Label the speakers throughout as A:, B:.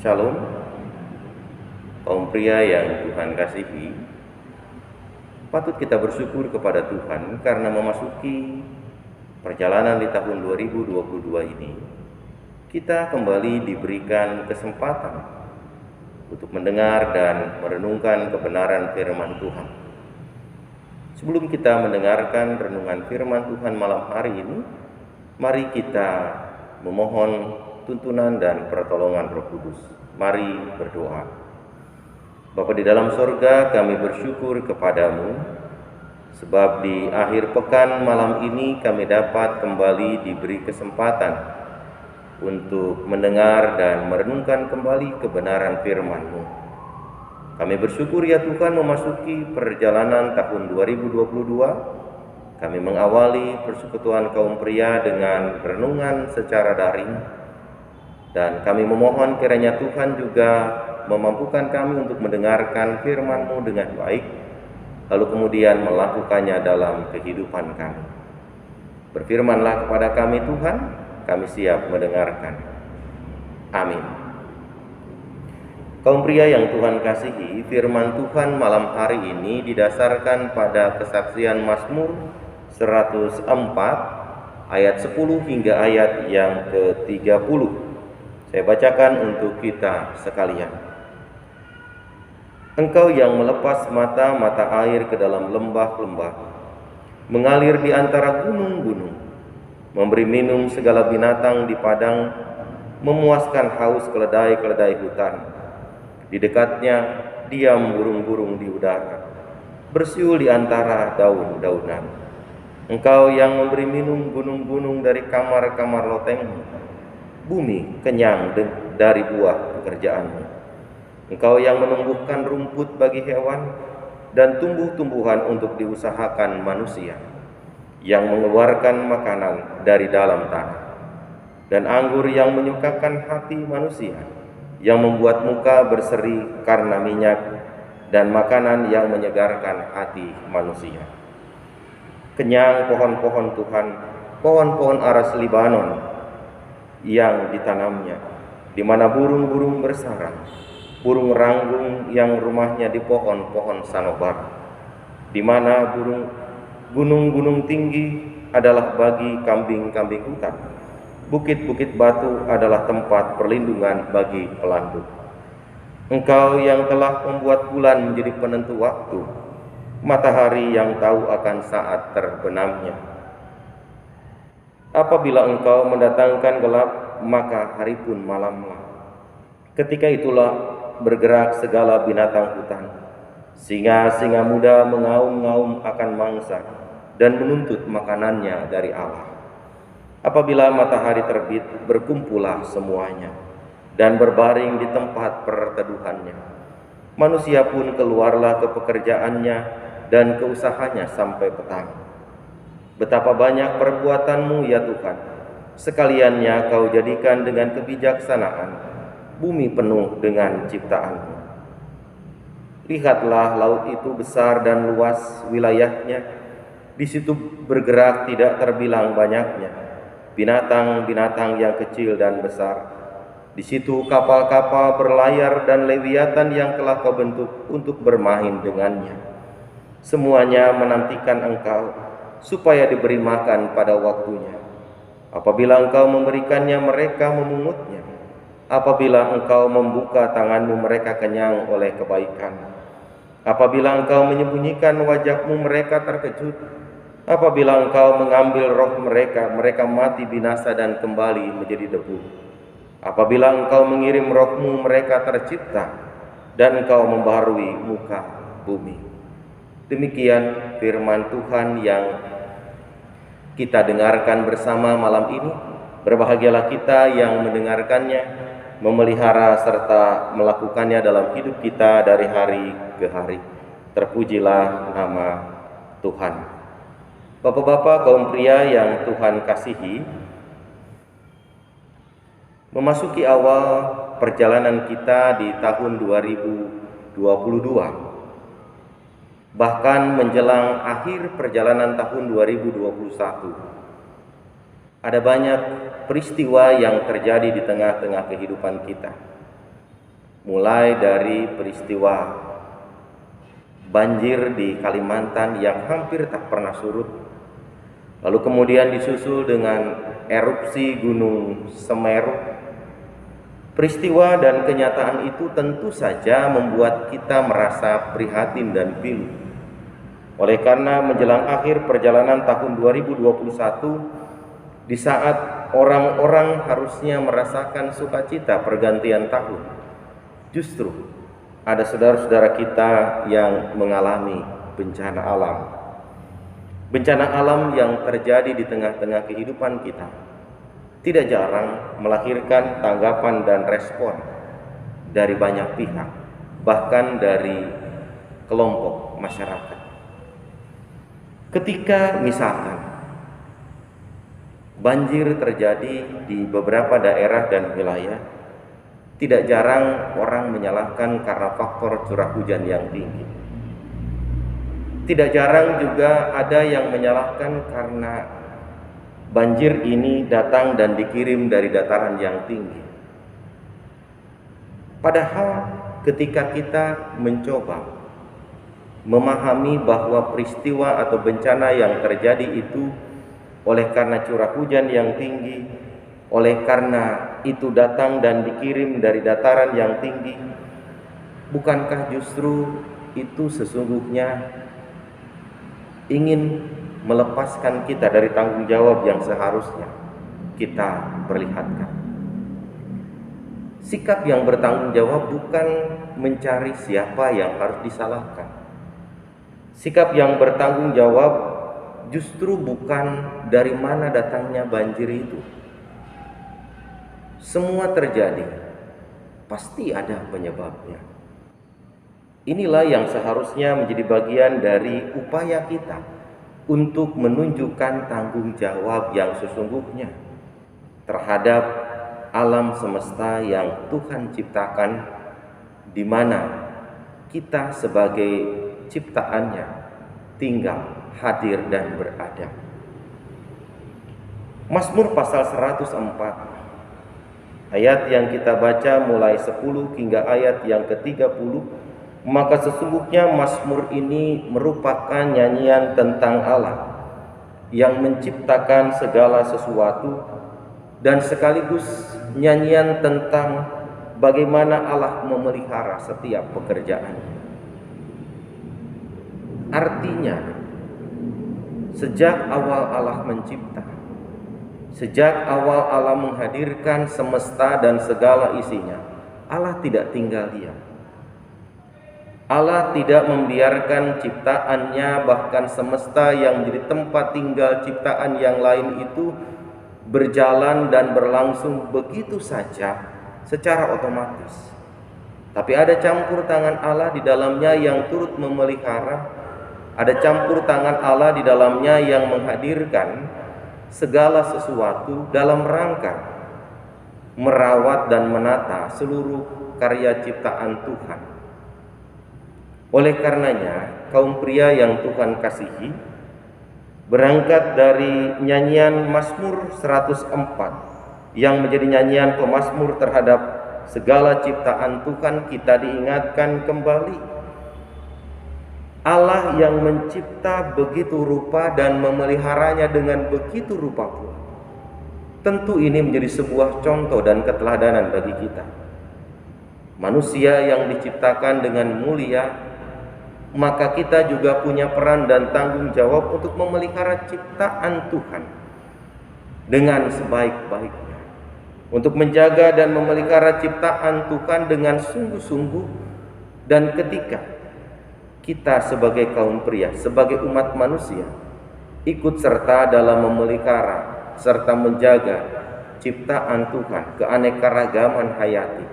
A: Shalom, kaum pria yang Tuhan kasihi. Patut kita bersyukur kepada Tuhan karena memasuki perjalanan di tahun 2022 ini, kita kembali diberikan kesempatan untuk mendengar dan merenungkan kebenaran firman Tuhan. Sebelum kita mendengarkan renungan firman Tuhan malam hari ini, mari kita memohon tuntunan dan pertolongan Roh Kudus. Mari berdoa. Bapa di dalam sorga, kami bersyukur kepadamu, sebab di akhir pekan malam ini kami dapat kembali diberi kesempatan untuk mendengar dan merenungkan kembali kebenaran firman-Mu. Kami bersyukur ya Tuhan, memasuki perjalanan tahun 2022, kami mengawali persekutuan kaum pria dengan renungan secara daring. Dan kami memohon kiranya Tuhan juga memampukan kami untuk mendengarkan firman-Mu dengan baik, lalu kemudian melakukannya dalam kehidupan kami. Berfirmanlah kepada kami Tuhan, kami siap mendengarkan. Amin. Kaum pria yang Tuhan kasihi, firman Tuhan malam hari ini didasarkan pada kesaksian Mazmur 104 ayat 10 hingga ayat yang ke-30. Saya bacakan untuk kita sekalian. Engkau yang melepas mata-mata air ke dalam lembah-lembah, mengalir di antara gunung-gunung, memberi minum segala binatang di padang, memuaskan haus keledai-keledai hutan. Di dekatnya diam burung-burung di udara, bersiul di antara daun-daunan. Engkau yang memberi minum gunung-gunung dari kamar-kamar lotengmu, bumi kenyang dari buah pekerjaanmu. Engkau yang menumbuhkan rumput bagi hewan dan tumbuh-tumbuhan untuk diusahakan manusia, yang mengeluarkan makanan dari dalam tanah, dan anggur yang menyukakan hati manusia, yang membuat muka berseri karena minyak, dan makanan yang menyegarkan hati manusia. Kenyang pohon-pohon Tuhan, pohon-pohon aras Libanon yang ditanamnya, di mana burung-burung bersarang, burung ranggung yang rumahnya di pohon-pohon sanobar, di mana gunung-gunung tinggi adalah bagi kambing-kambing hutan, bukit-bukit batu adalah tempat perlindungan bagi pelanduk. Engkau yang telah membuat bulan menjadi penentu waktu, matahari yang tahu akan saat terbenamnya. Apabila engkau mendatangkan gelap, maka hari pun malamlah. Ketika itulah bergerak segala binatang hutan. Singa-singa muda mengaum-ngaum akan mangsa dan menuntut makanannya dari Allah. Apabila matahari terbit, berkumpullah semuanya dan berbaring di tempat perteduhannya. Manusia pun keluarlah ke pekerjaannya dan ke usahanya sampai petang. Betapa banyak perbuatanmu ya Tuhan, sekaliannya kau jadikan dengan kebijaksanaan, bumi penuh dengan ciptaanmu. Lihatlah laut itu besar dan luas wilayahnya, di situ bergerak tidak terbilang banyaknya, binatang-binatang yang kecil dan besar. Di situ kapal-kapal berlayar dan lewiatan yang telah kau bentuk untuk bermain dengannya. Semuanya menantikan engkau, supaya diberi makan pada waktunya. Apabila engkau memberikannya, mereka memungutnya. Apabila engkau membuka tanganmu, mereka kenyang oleh kebaikan. Apabila engkau menyembunyikan wajahmu, mereka terkejut. Apabila engkau mengambil roh mereka, mereka mati binasa dan kembali menjadi debu. Apabila engkau mengirim rohmu, mereka tercipta, dan engkau membaharui muka bumi. Demikian firman Tuhan yang kita dengarkan bersama malam ini. Berbahagialah kita yang mendengarkannya, memelihara serta melakukannya dalam hidup kita dari hari ke hari. Terpujilah nama Tuhan. Bapak-bapak, kaum pria yang Tuhan kasihi, memasuki awal perjalanan kita di tahun 2022, bahkan menjelang akhir perjalanan tahun 2021, ada banyak peristiwa yang terjadi di tengah-tengah kehidupan kita. mulai dari peristiwa banjir di Kalimantan yang hampir tak pernah surut, lalu kemudian disusul dengan erupsi Gunung Semeru. Peristiwa dan kenyataan itu tentu saja membuat kita merasa prihatin dan pilu. Oleh karena menjelang akhir perjalanan tahun 2021, di saat orang-orang harusnya merasakan sukacita pergantian tahun, justru ada saudara-saudara kita yang mengalami bencana alam. Bencana alam yang terjadi di tengah-tengah kehidupan kita tidak jarang melahirkan tanggapan dan respon dari banyak pihak, bahkan dari kelompok masyarakat. Ketika misalkan banjir terjadi di beberapa daerah dan wilayah, tidak jarang orang menyalahkan karena faktor curah hujan yang tinggi. Tidak jarang juga ada yang menyalahkan karena banjir ini datang dan dikirim dari dataran yang tinggi. Padahal ketika kita mencoba memahami bahwa peristiwa atau bencana yang terjadi itu oleh karena curah hujan yang tinggi, oleh karena itu datang dan dikirim dari dataran yang tinggi, bukankah justru itu sesungguhnya ingin melepaskan kita dari tanggung jawab yang seharusnya kita perlihatkan? Sikap yang bertanggung jawab bukan mencari siapa yang harus disalahkan. Sikap yang bertanggung jawab justru bukan dari mana datangnya banjir itu. Semua terjadi, pasti ada penyebabnya. Inilah yang seharusnya menjadi bagian dari upaya kita untuk menunjukkan tanggung jawab yang sesungguhnya terhadap alam semesta yang Tuhan ciptakan, di mana kita sebagai ciptaannya tinggal, hadir dan berada. Mazmur pasal 104 ayat yang kita baca mulai 10 hingga ayat yang ke-30, maka sesungguhnya Mazmur ini merupakan nyanyian tentang Allah yang menciptakan segala sesuatu, dan sekaligus nyanyian tentang bagaimana Allah memelihara setiap pekerjaannya. Artinya, sejak awal Allah mencipta, sejak awal Allah menghadirkan semesta dan segala isinya, Allah tidak tinggal diam. Allah tidak membiarkan ciptaannya, bahkan semesta yang menjadi tempat tinggal ciptaan yang lain itu berjalan dan berlangsung begitu saja secara otomatis. Tapi ada campur tangan Allah di dalamnya yang turut memelihara, ada campur tangan Allah di dalamnya yang menghadirkan segala sesuatu dalam rangka merawat dan menata seluruh karya ciptaan Tuhan. Oleh karenanya, kaum pria yang Tuhan kasihi, berangkat dari nyanyian Mazmur 104 yang menjadi nyanyian pemazmur terhadap segala ciptaan Tuhan, kita diingatkan kembali Allah yang mencipta begitu rupa dan memeliharanya dengan begitu rupa pula. Tentu ini menjadi sebuah contoh dan keteladanan bagi kita. Manusia yang diciptakan dengan mulia, maka kita juga punya peran dan tanggung jawab untuk memelihara ciptaan Tuhan dengan sebaik-baiknya, untuk menjaga dan memelihara ciptaan Tuhan dengan sungguh-sungguh. Dan ketika kita sebagai kaum pria, sebagai umat manusia, ikut serta dalam memelihara serta menjaga ciptaan Tuhan, keanekaragaman hayati,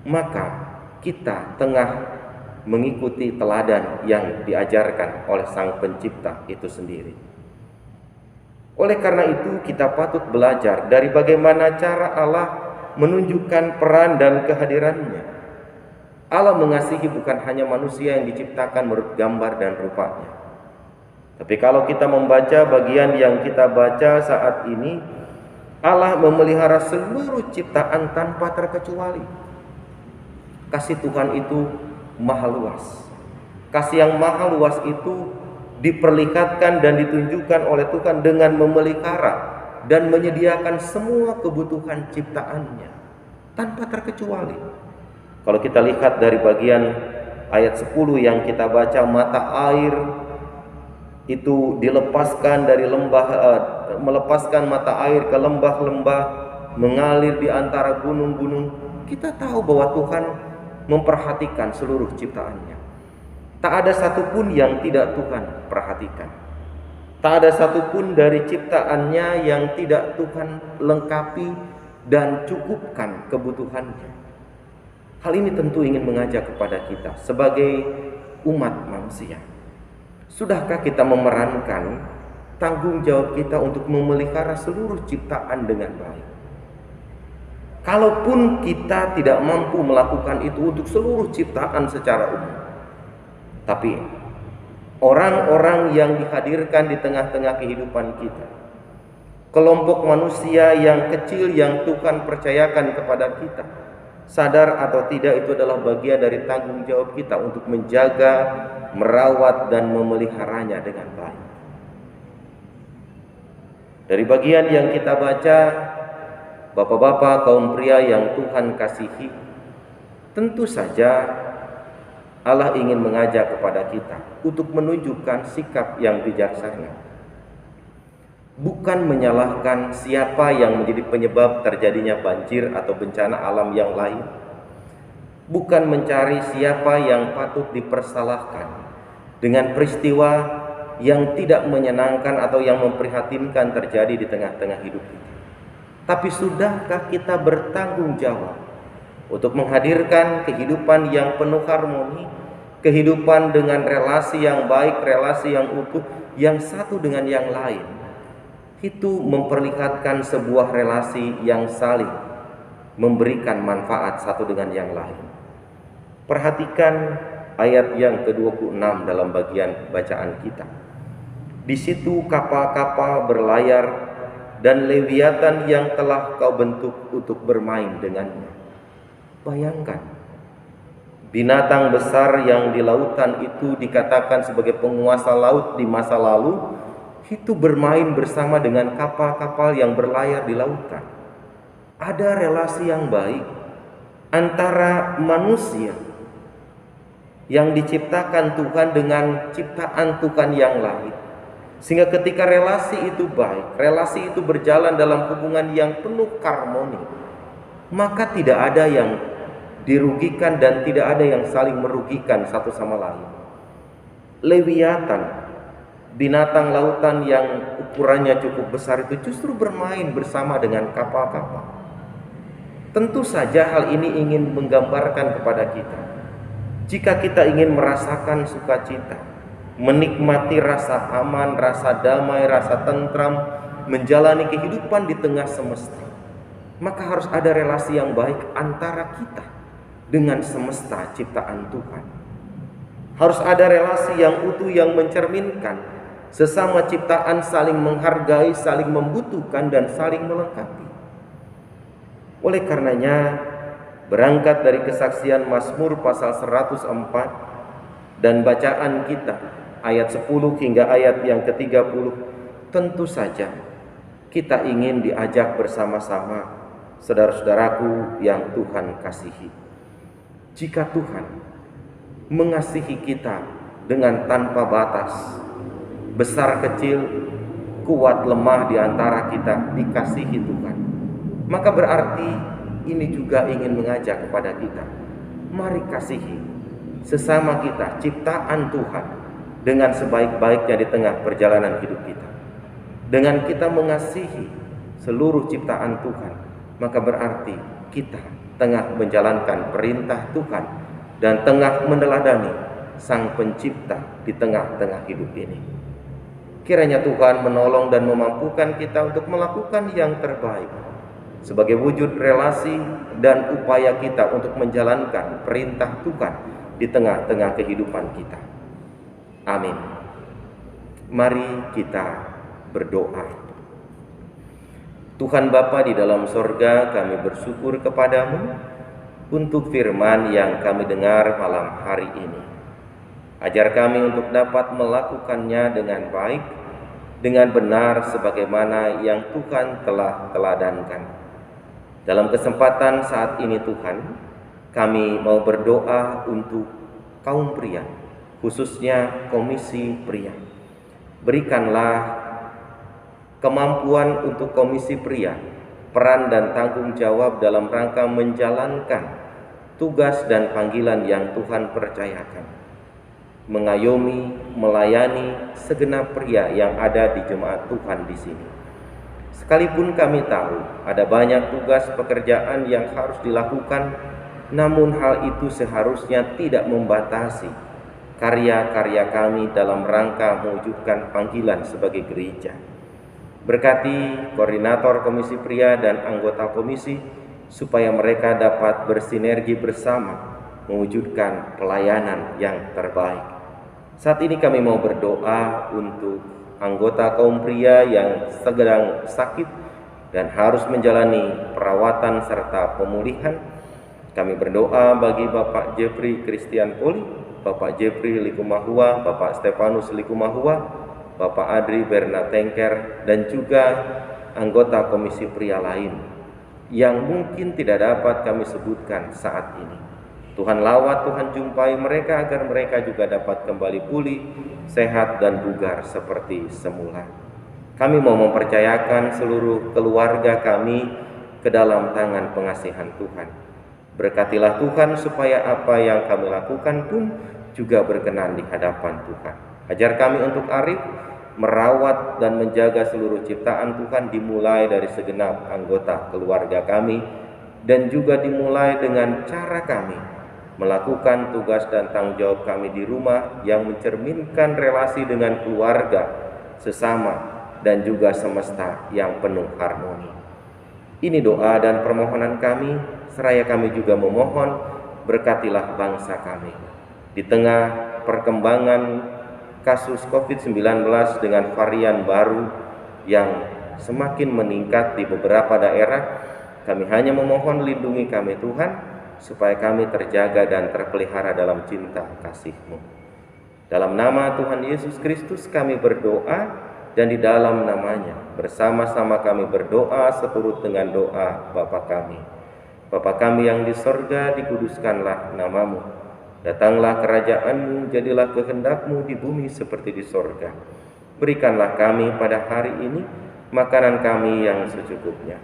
A: maka kita tengah mengikuti teladan yang diajarkan oleh Sang Pencipta itu sendiri. Oleh karena itu, kita patut belajar dari bagaimana cara Allah menunjukkan peran dan kehadirannya. Allah mengasihi bukan hanya manusia yang diciptakan menurut gambar dan rupanya. Tapi kalau kita membaca bagian yang kita baca saat ini, Allah memelihara seluruh ciptaan tanpa terkecuali. Kasih Tuhan itu maha luas. Kasih yang maha luas itu diperlihatkan dan ditunjukkan oleh Tuhan dengan memelihara dan menyediakan semua kebutuhan ciptaannya tanpa terkecuali. Kalau kita lihat dari bagian ayat 10 yang kita baca, mata air itu dilepaskan dari lembah, melepaskan mata air ke lembah-lembah, mengalir di antara gunung-gunung. Kita tahu bahwa Tuhan memperhatikan seluruh ciptaannya. Tak ada satupun yang tidak Tuhan perhatikan. Tak ada satupun dari ciptaannya yang tidak Tuhan lengkapi dan cukupkan kebutuhannya. Hal ini tentu ingin mengajak kepada kita sebagai umat manusia. Sudahkah kita memerankan tanggung jawab kita untuk memelihara seluruh ciptaan dengan baik? Kalaupun kita tidak mampu melakukan itu untuk seluruh ciptaan secara umum, tapi orang-orang yang dihadirkan di tengah-tengah kehidupan kita, kelompok manusia yang kecil yang Tuhan percayakan kepada kita, sadar atau tidak itu adalah bagian dari tanggung jawab kita untuk menjaga, merawat, dan memeliharanya dengan baik. Dari bagian yang kita baca, bapak-bapak kaum pria yang Tuhan kasihi, tentu saja Allah ingin mengajak kepada kita untuk menunjukkan sikap yang bijaksana. Bukan menyalahkan siapa yang menjadi penyebab terjadinya banjir atau bencana alam yang lain. Bukan mencari siapa yang patut dipersalahkan dengan peristiwa yang tidak menyenangkan atau yang memprihatinkan terjadi di tengah-tengah hidup kita. Tapi sudahkah kita bertanggung jawab untuk menghadirkan kehidupan yang penuh harmoni, kehidupan dengan relasi yang baik, relasi yang utuh, yang satu dengan yang lain. Itu memperlihatkan sebuah relasi yang saling memberikan manfaat satu dengan yang lain. Perhatikan ayat yang ke-26 dalam bagian bacaan kita. Di situ kapal-kapal berlayar dan Leviatan yang telah kau bentuk untuk bermain dengannya. Bayangkan, binatang besar yang di lautan itu dikatakan sebagai penguasa laut di masa lalu, itu bermain bersama dengan kapal-kapal yang berlayar di lautan. Ada relasi yang baik antara manusia yang diciptakan Tuhan dengan ciptaan Tuhan yang lain. Sehingga ketika relasi itu baik, relasi itu berjalan dalam hubungan yang penuh harmoni, maka tidak ada yang dirugikan dan tidak ada yang saling merugikan satu sama lain. Leviatan, binatang lautan yang ukurannya cukup besar itu justru bermain bersama dengan kapal-kapal. Tentu saja hal ini ingin menggambarkan kepada kita, jika kita ingin merasakan sukacita, menikmati rasa aman, rasa damai, rasa tentram, menjalani kehidupan di tengah semesta, maka harus ada relasi yang baik antara kita dengan semesta ciptaan Tuhan. Harus ada relasi yang utuh yang mencerminkan sesama ciptaan saling menghargai, saling membutuhkan, dan saling melengkapi. Oleh karenanya, berangkat dari kesaksian Mazmur pasal 104 dan bacaan kita ayat 10 hingga ayat yang ke-30, tentu saja kita ingin diajak bersama-sama, saudara-saudaraku yang Tuhan kasihi. Jika Tuhan mengasihi kita dengan tanpa batas, besar kecil, kuat lemah di antara kita dikasihi Tuhan, maka berarti ini juga ingin mengajak kepada kita, mari kasihi sesama kita, ciptaan Tuhan, dengan sebaik-baiknya di tengah perjalanan hidup kita. Dengan kita mengasihi seluruh ciptaan Tuhan, maka berarti kita tengah menjalankan perintah Tuhan dan tengah meneladani Sang Pencipta di tengah-tengah hidup ini. Kiranya Tuhan menolong dan memampukan kita untuk melakukan yang terbaik sebagai wujud relasi dan upaya kita untuk menjalankan perintah Tuhan di tengah-tengah kehidupan kita. Amin. Mari kita berdoa. Tuhan Bapa di dalam sorga, kami bersyukur kepadamu untuk firman yang kami dengar malam hari ini. Ajar kami untuk dapat melakukannya dengan baik, dengan benar sebagaimana yang Tuhan telah teladankan. Dalam kesempatan saat ini Tuhan, kami mau berdoa untuk kaum pria, khususnya komisi pria. Berikanlah kemampuan untuk komisi pria, peran dan tanggung jawab dalam rangka menjalankan tugas dan panggilan yang Tuhan percayakan. Mengayomi, melayani segenap pria yang ada di jemaat Tuhan di sini. Sekalipun kami tahu ada banyak tugas pekerjaan yang harus dilakukan, namun hal itu seharusnya tidak membatasi karya-karya kami dalam rangka mewujudkan panggilan sebagai gereja. Berkati koordinator komisi pria dan anggota komisi supaya mereka dapat bersinergi bersama mewujudkan pelayanan yang terbaik. Saat ini kami mau berdoa untuk anggota kaum pria yang sedang sakit dan harus menjalani perawatan serta pemulihan. Kami berdoa bagi Bapak Jeffrey Christian Poli, Bapak Jeffrey Likumahua, Bapak Stefanus Likumahua, Bapak Adri Bernat Tengker, dan juga anggota komisi pria lain yang mungkin tidak dapat kami sebutkan saat ini. Tuhan lawat, Tuhan jumpai mereka agar mereka juga dapat kembali pulih, sehat dan bugar seperti semula. Kami mau mempercayakan seluruh keluarga kami ke dalam tangan pengasihan Tuhan. Berkatilah Tuhan supaya apa yang kami lakukan pun juga berkenan di hadapan Tuhan. Ajar kami untuk arif, merawat dan menjaga seluruh ciptaan Tuhan, dimulai dari segenap anggota keluarga kami dan juga dimulai dengan cara kami melakukan tugas dan tanggung jawab kami di rumah yang mencerminkan relasi dengan keluarga, sesama, dan juga semesta yang penuh harmoni. Ini doa dan permohonan kami, seraya kami juga memohon berkatilah bangsa kami. Di tengah perkembangan kasus COVID-19 dengan varian baru yang semakin meningkat di beberapa daerah, kami hanya memohon lindungi kami Tuhan, supaya kami terjaga dan terpelihara dalam cinta kasih-Mu. Dalam nama Tuhan Yesus Kristus kami berdoa, dan di dalam namanya bersama-sama kami berdoa seturut dengan doa Bapa kami. Bapa kami yang di sorga, dikuduskanlah nama-Mu. Datanglah kerajaan-Mu, jadilah kehendak-Mu di bumi seperti di sorga. Berikanlah kami pada hari ini makanan kami yang secukupnya.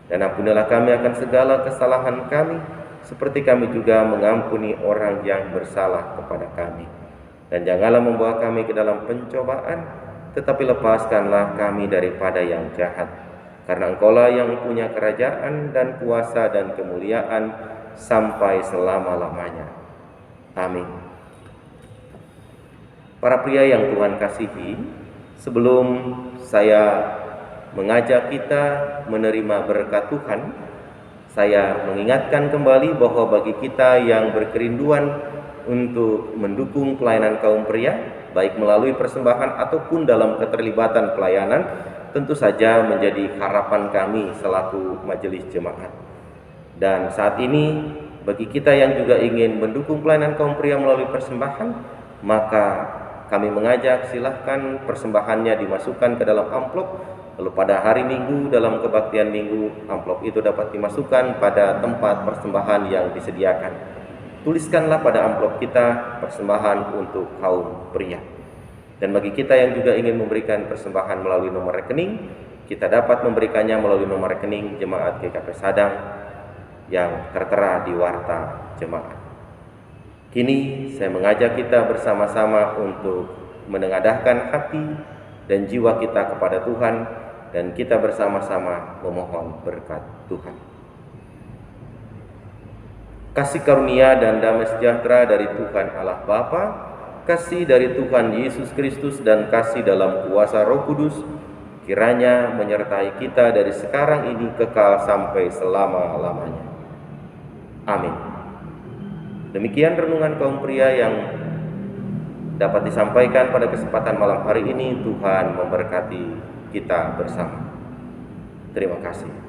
A: Dan ampunilah kami akan segala kesalahan kami, seperti kami juga mengampuni orang yang bersalah kepada kami. Dan janganlah membawa kami ke dalam pencobaan, tetapi lepaskanlah kami daripada yang jahat. Karena Engkaulah yang punya kerajaan dan kuasa dan kemuliaan sampai selama-lamanya. Amin. Para pria yang Tuhan kasihi, sebelum saya mengajak kita menerima berkat Tuhan, saya mengingatkan kembali bahwa bagi kita yang berkerinduan untuk mendukung pelayanan kaum pria, baik melalui persembahan ataupun dalam keterlibatan pelayanan, tentu saja menjadi harapan kami selaku majelis jemaat. Dan saat ini, bagi kita yang juga ingin mendukung pelayanan kaum pria melalui persembahan, maka kami mengajak silahkan persembahannya dimasukkan ke dalam amplop. Lalu pada hari Minggu dalam kebaktian Minggu, amplop itu dapat dimasukkan pada tempat persembahan yang disediakan. Tuliskanlah pada amplop kita persembahan untuk kaum pria. Dan bagi kita yang juga ingin memberikan persembahan melalui nomor rekening, kita dapat memberikannya melalui nomor rekening Jemaat GKP Sadang yang tertera di warta jemaat. Kini saya mengajak kita bersama-sama untuk menengadahkan hati dan jiwa kita kepada Tuhan, dan kita bersama-sama memohon berkat Tuhan. Kasih karunia dan damai sejahtera dari Tuhan Allah Bapa, kasih dari Tuhan Yesus Kristus, dan kasih dalam kuasa Roh Kudus kiranya menyertai kita dari sekarang ini kekal sampai selama-lamanya. Amin. Demikian renungan kaum pria yang dapat disampaikan pada kesempatan malam hari ini. Tuhan memberkati kita bersama. Terima kasih.